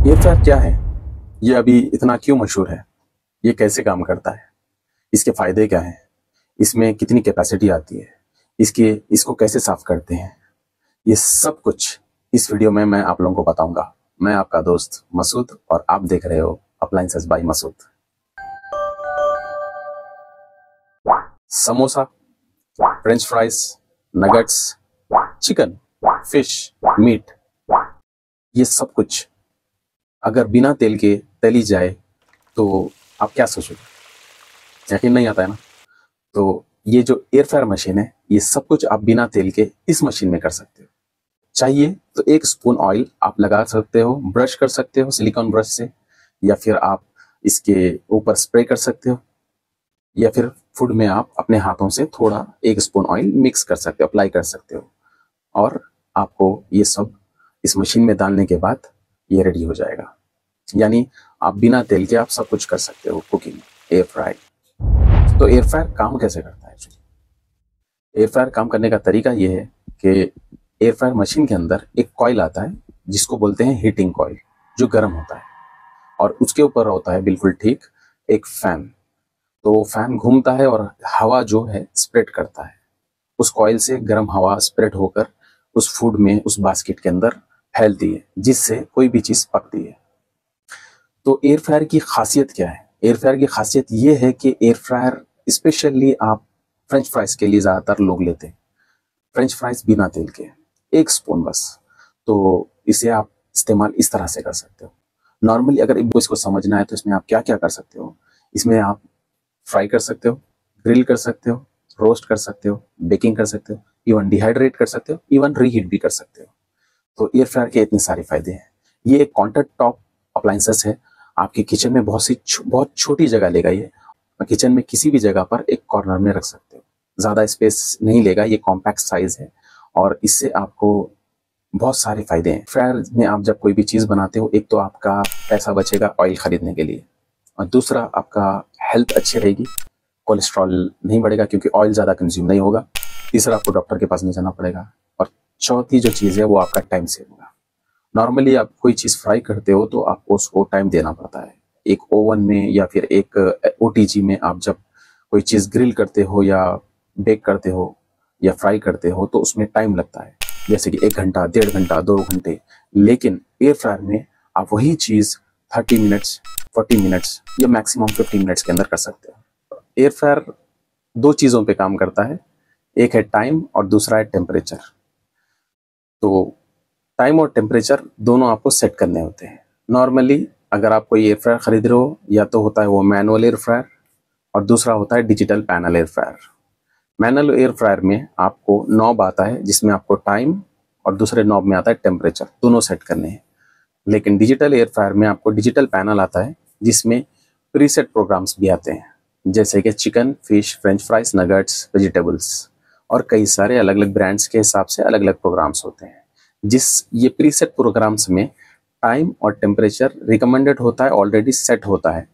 Air fryer क्या है? ये अभी इतना क्यों मशहूर है? ये कैसे काम करता है? इसके फायदे क्या हैं? इसमें कितनी कैपेसिटी आती है? इसको कैसे साफ करते हैं? ये सब कुछ इस वीडियो में मैं आप लोगों को बताऊंगा। मैं आपका दोस्त मसूद और आप देख रहे हो appliances by Masood. Samosa, French fries, nuggets, chicken, fish, meat, ये सब कुछ अगर बिना तेल के तली जाए तो आप क्या सोचोगे? यकीन नहीं आता है ना? तो ये जो एयर फ्रायर मशीन है, ये सब कुछ आप बिना तेल के इस मशीन में कर सकते हो। चाहिए तो 1 स्पून ऑयल आप लगा सकते हो, ब्रश कर सकते हो सिलिकॉन ब्रश से, या फिर आप इसके ऊपर स्प्रे कर सकते हो, या फिर फूड में आप अपने हाथों से थोड़ा 1 स्पून ऑयल मिक्स कर सकते हो, अप्लाई कर सकते हो, और आपको ये सब इस मशीन में डालने के बाद ये रेडी हो जाएगा। यानी आप बिना तेल के आप सब कुछ कर सकते हो कुकिंग एयर फ्राई। तो एयर फ्रायर काम कैसे करता है? एयर फ्रायर काम करने का तरीका ये है कि एयर फ्रायर मशीन के अंदर एक कॉइल आता है जिसको बोलते हैं हीटिंग कॉइल, जो गर्म होता है, और उसके ऊपर होता है बिल्कुल ठीक एक फैन। तो फैन घूमता है और हवा जो है स्प्रेड करता है। उस कॉइल से गर्म हवा स्प्रेड होकर उस फूड में, उस बास्केट के अंदर फैलती है, जिससे कोई भी चीज पकती है। तो एयर फ्रायर की खासियत क्या है? एयर फ्रायर की खासियत ये है कि एयर फ्रायर स्पेशली आप फ्रेंच फ्राइज के लिए ज़्यादातर लोग लेते हैं। फ्रेंच फ्राइज बिना तेल के, 1 स्पून बस। तो इसे आप इस्तेमाल इस तरह से कर सकते हो। नॉर्मली अगर इसको समझना है तो इसमें आप क्या क्या कर सकते हो? इसमें आप फ्राई कर सकते हो, ग्रिल कर सकते हो, रोस्ट कर सकते हो, बेकिंग कर सकते हो, इवन डिहाइड्रेट कर सकते हो, इवन रीहीट भी कर सकते हो। तो एयर फ्रायर के इतने सारे फायदे हैं। ये एक काउंटर टॉप अप्लायंसेस है। आपके किचन में बहुत छोटी जगह लेगा ये। किचन में किसी भी जगह पर एक कॉर्नर में रख सकते हो, ज़्यादा स्पेस नहीं लेगा। ये कॉम्पैक्ट साइज है और इससे आपको बहुत सारे फायदे हैं। फ्रायर में आप जब कोई भी चीज़ बनाते हो, एक तो आपका पैसा बचेगा ऑयल खरीदने के लिए, और दूसरा आपका हेल्थ अच्छी रहेगी, कोलेस्ट्रॉल नहीं बढ़ेगा क्योंकि ऑयल ज़्यादा कंज्यूम नहीं होगा। तीसरा, आपको डॉक्टर के पास नहीं जाना पड़ेगा, और चौथी जो चीज़ है वो आपका टाइम सेव होगा। नॉर्मली आप कोई चीज़ फ्राई करते हो तो आपको उसको टाइम देना पड़ता है। एक ओवन में या फिर एक ओटीजी में आप जब कोई चीज़ ग्रिल करते हो या बेक करते हो या फ्राई करते हो तो उसमें टाइम लगता है, जैसे कि 1 घंटा, 1.5 घंटा, 2 घंटे। लेकिन एयर फ्रायर में आप वही चीज़ 30 मिनट्स, 40 मिनट्स या मैक्सिमम 50 मिनट्स के अंदर कर सकते हो। एयर फ्रायर 2 चीज़ों पे काम करता है, एक है टाइम और दूसरा है टेम्परेचर। तो टाइम और टेम्परेचर दोनों आपको सेट करने होते हैं। नॉर्मली अगर आप कोई एयर फ्रायर खरीद रहे हो, या तो होता है वो मैनुअल एयर फ्रायर, और दूसरा होता है digital panel air fryer. Manual air fryer में आपको नॉब आता है जिसमें आपको टाइम, और दूसरे नॉब में आता है टेम्परेचर, दोनों सेट करने हैं। लेकिन डिजिटल एयर फ्रायर में आपको डिजिटल पैनल आता है जिसमें प्रीसेट प्रोग्राम्स भी आते हैं, जैसे कि chicken, fish, French fries, nuggets, vegetables, और कई सारे अलग अलग ब्रांड्स के हिसाब से अलग अलग प्रोग्राम्स होते हैं। ये प्रीसेट प्रोग्राम्स में टाइम और टेम्परेचर रिकमेंडेड होता है, ऑलरेडी सेट होता है।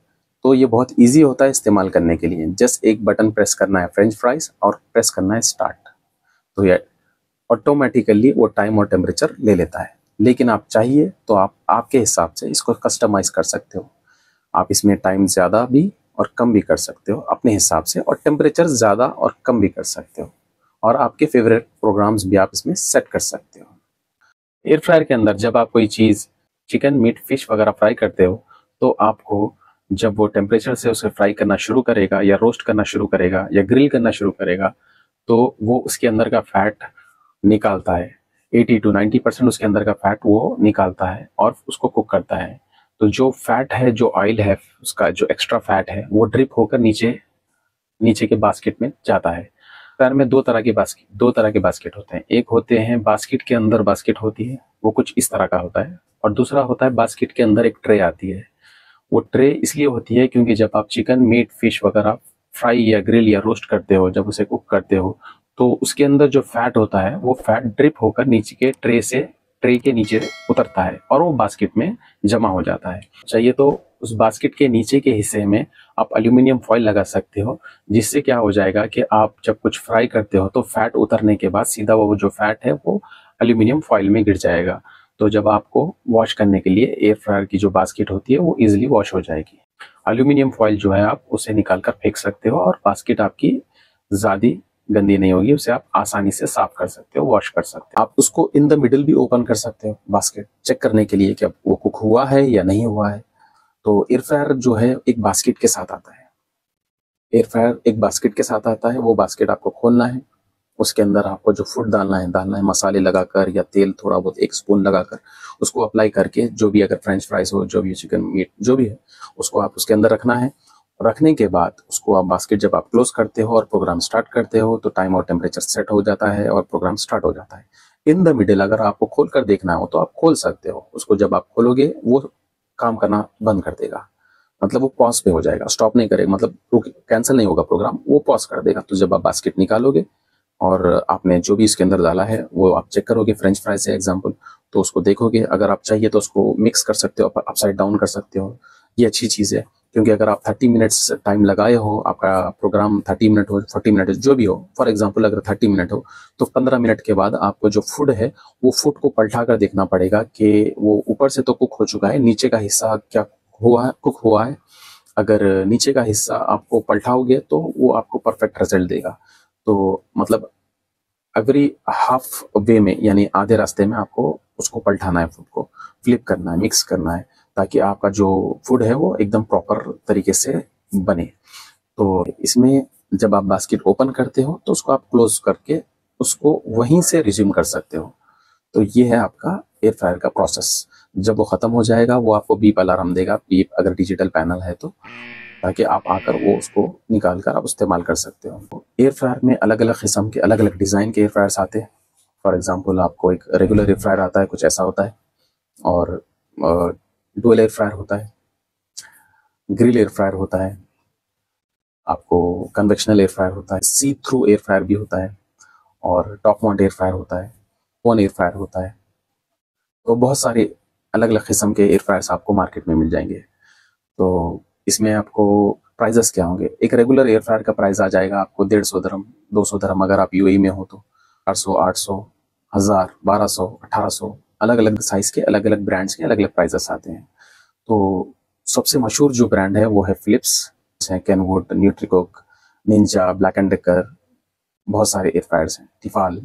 तो ये बहुत इजी होता है इस्तेमाल करने के लिए। जस्ट एक बटन प्रेस करना है फ्रेंच फ्राइज और प्रेस करना है स्टार्ट, तो ये ऑटोमेटिकली वो टाइम और टेम्परेचर ले लेता है। लेकिन आप चाहिए तो आप आपके हिसाब से इसको कस्टमाइज कर सकते हो। आप इसमें टाइम ज़्यादा भी और कम भी कर सकते हो अपने हिसाब से, और टेम्परेचर ज़्यादा और कम भी कर सकते हो, और आपके फेवरेट प्रोग्राम्स भी आप इसमें सेट कर सकते हो। एयर फ्रायर के अंदर जब आप कोई चीज़ चिकन, मीट, फिश वगैरह फ्राई करते हो, तो आपको जब वो टेम्परेचर से उसे फ्राई करना शुरू करेगा, या रोस्ट करना शुरू करेगा, या ग्रिल करना शुरू करेगा, तो वो उसके अंदर का फैट निकालता है। 80 to 90% उसके अंदर का फैट वो निकालता है और उसको कुक करता है। तो जो फैट है, जो ऑयल है, उसका जो एक्स्ट्रा फैट है, वो ड्रिप होकर नीचे नीचे के बास्केट में जाता है। फ्रायर में दो तरह के बास्केट होते हैं। एक होते हैं बास्केट के अंदर बास्केट होती है, वो कुछ इस तरह का होता है, और दूसरा होता है बास्केट के अंदर एक ट्रे आती है। वो ट्रे इसलिए होती है क्योंकि जब आप चिकन, मीट, फिश वगैरह फ्राई या ग्रिल या रोस्ट करते हो, जब उसे कुक करते हो, तो उसके अंदर जो फैट होता है वो फैट ड्रिप होकर नीचे के ट्रे के नीचे उतरता है और वो बास्केट में जमा हो जाता है। चाहिए तो उस बास्केट के नीचे के हिस्से में आप एल्यूमिनियम फॉइल लगा सकते हो, जिससे क्या हो जाएगा कि आप जब कुछ फ्राई करते हो तो फैट उतरने के बाद सीधा वो जो फैट है वो एल्यूमिनियम फॉइल में गिर जाएगा। तो जब आपको वॉश करने के लिए एयर फ्रायर की जो बास्केट होती है वो इजीली वॉश हो जाएगी। एल्यूमिनियम फॉइल जो है आप उसे निकाल कर फेंक सकते हो और बास्केट आपकी ज़्यादा गंदी नहीं होगी, उसे आप आसानी से साफ कर सकते हो, वॉश कर सकते हो। आप उसको इन द मिडिल भी ओपन कर सकते हो बास्केट, चेक करने के लिए कि वो कुक हुआ है या नहीं हुआ है। तो एयर फ्रायर जो है एक बास्केट के साथ आता है, एयर फ्रायर एक बास्केट के साथ आता है। वो बास्केट आपको खोलना है, उसके अंदर आपको जो फूड डालना है मसाले लगाकर या तेल थोड़ा बहुत 1 स्पून लगाकर उसको अप्लाई करके, जो भी अगर फ्रेंच फ्राइज हो, जो भी चिकन मीट जो भी है, उसको आप उसके अंदर रखना है। रखने के बाद उसको आप बास्केट जब आप क्लोज करते हो और प्रोग्राम स्टार्ट करते हो तो टाइम और टेम्परेचर सेट हो जाता है और प्रोग्राम स्टार्ट हो जाता है। इन द मिडिल अगर आपको खोल कर देखना हो तो आप खोल सकते हो उसको। जब आप खोलोगे वो काम करना बंद कर देगा, मतलब वो पॉज पे हो जाएगा, स्टॉप नहीं करेगा, मतलब कैंसिल नहीं होगा प्रोग्राम, वो पॉज कर देगा। तो जब आप बास्केट निकालोगे और आपने जो भी इसके अंदर डाला है वो आप चेक करोगे, फ्रेंच फ्राइज है एग्जांपल, तो उसको देखोगे। अगर आप चाहिए तो उसको मिक्स कर सकते हो, अपसाइड डाउन कर सकते हो। ये अच्छी चीज़ है क्योंकि अगर आप 30 मिनट्स टाइम लगाए हो, आपका प्रोग्राम 30 मिनट हो, 40 मिनट जो भी हो, फॉर एग्जांपल अगर 30 मिनट हो तो 15 मिनट के बाद आपको जो फूड है वो फूड को पलटा कर देखना पड़ेगा कि वो ऊपर से तो कुक हो चुका है, नीचे का हिस्सा क्या हुआ है, कुक हुआ है। अगर नीचे का हिस्सा आपको पलटाओगे तो वो आपको परफेक्ट रिजल्ट देगा। तो मतलब एवरी हाफ वे में यानी आधे रास्ते में आपको उसको पलटाना है, फूड को फ्लिप करना है, मिक्स करना है, ताकि आपका जो फूड है वो एकदम प्रॉपर तरीके से बने। तो इसमें जब आप बास्केट ओपन करते हो तो उसको आप क्लोज करके उसको वहीं से रिज्यूम कर सकते हो। तो ये है आपका एयर फ्रायर का प्रोसेस। जब वो खत्म हो जाएगा वो आपको बीप अलार्म देगा, बीप अगर डिजिटल पैनल है तो, ताकि आप आकर वो उसको निकाल कर आप इस्तेमाल कर सकते हो। एयर फ्रायर में अलग अलग किस्म के अलग अलग डिज़ाइन के एयर फ्रायर्स आते हैं। फॉर एग्जांपल आपको एक रेगुलर एयर फ्रायर आता है, कुछ ऐसा होता है, और डुअल एयर फ्रायर होता है, ग्रिल एयर फ्रायर होता है, आपको कन्वेक्शनल एयर फ्रायर होता है, सी थ्रू एयर फ्रायर भी होता है, और टॉप माउंट एयर फ्रायर होता है, वन एयर फ्रायर होता है। तो बहुत सारे अलग अलग किस्म के एयर फ्रायर्स आपको मार्केट में मिल जाएंगे। तो इसमें आपको प्राइजेस क्या होंगे? एक रेगुलर एयर फ्रायर का प्राइस आ जाएगा आपको 150 दिरहम, 200 दिरहम अगर आप यूएई में हो तो, 400, 800, 1000, 1200, 1800, अलग अलग साइज के अलग अलग ब्रांड्स के अलग अलग प्राइजेस आते हैं। तो सबसे मशहूर जो ब्रांड है वो है Philips, Kenwood, Nutricook, Ninja, Black and Decker, बहुत सारे एयर फ्रायर्स हैं, टिफाल।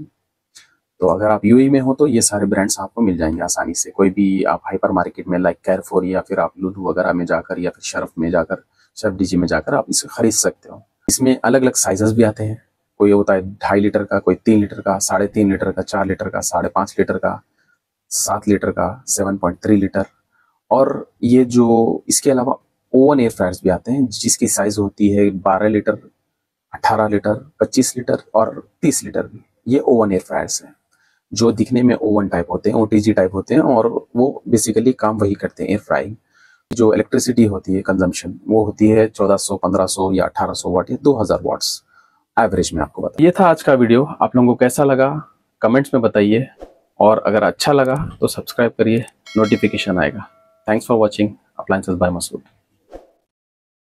तो अगर आप यूएई में हो तो ये सारे ब्रांड्स आपको मिल जाएंगे आसानी से। कोई भी आप हाइपर मार्केट में लाइक कैरफोर या फिर आप लुलु वगैरह में जाकर या फिर शर्फ में जाकर, शर्फ डीजी में जाकर आप इसे खरीद सकते हो। इसमें अलग अलग साइजेस भी आते हैं, कोई होता है 2.5 लीटर का, कोई 3 लीटर का, 3.5 लीटर का, 4 लीटर का, 5.5 लीटर का, 7 लीटर का, 7.3 लीटर। और ये जो इसके अलावा ओवन एयर फ्रायर्स भी आते हैं जिसकी साइज होती है 12 लीटर, 18 लीटर, 25 लीटर और 30 लीटर भी। ये ओवन एयर फ्रायर्स हैं जो दिखने में ओवन टाइप होते हैं, ओटीजी टाइप होते हैं, और वो बेसिकली काम वही करते हैं, एयर फ्राइंग। जो इलेक्ट्रिसिटी होती है कंजम्पशन वो होती है 1400, 1500 या 1800 वाट या 2000 वाट्स एवरेज में आपको बता। ये था आज का वीडियो, आप लोगों को कैसा लगा कमेंट्स में बताइए, और अगर अच्छा लगा तो सब्सक्राइब करिए, नोटिफिकेशन आएगा। Thanks for watching appliances by Masood.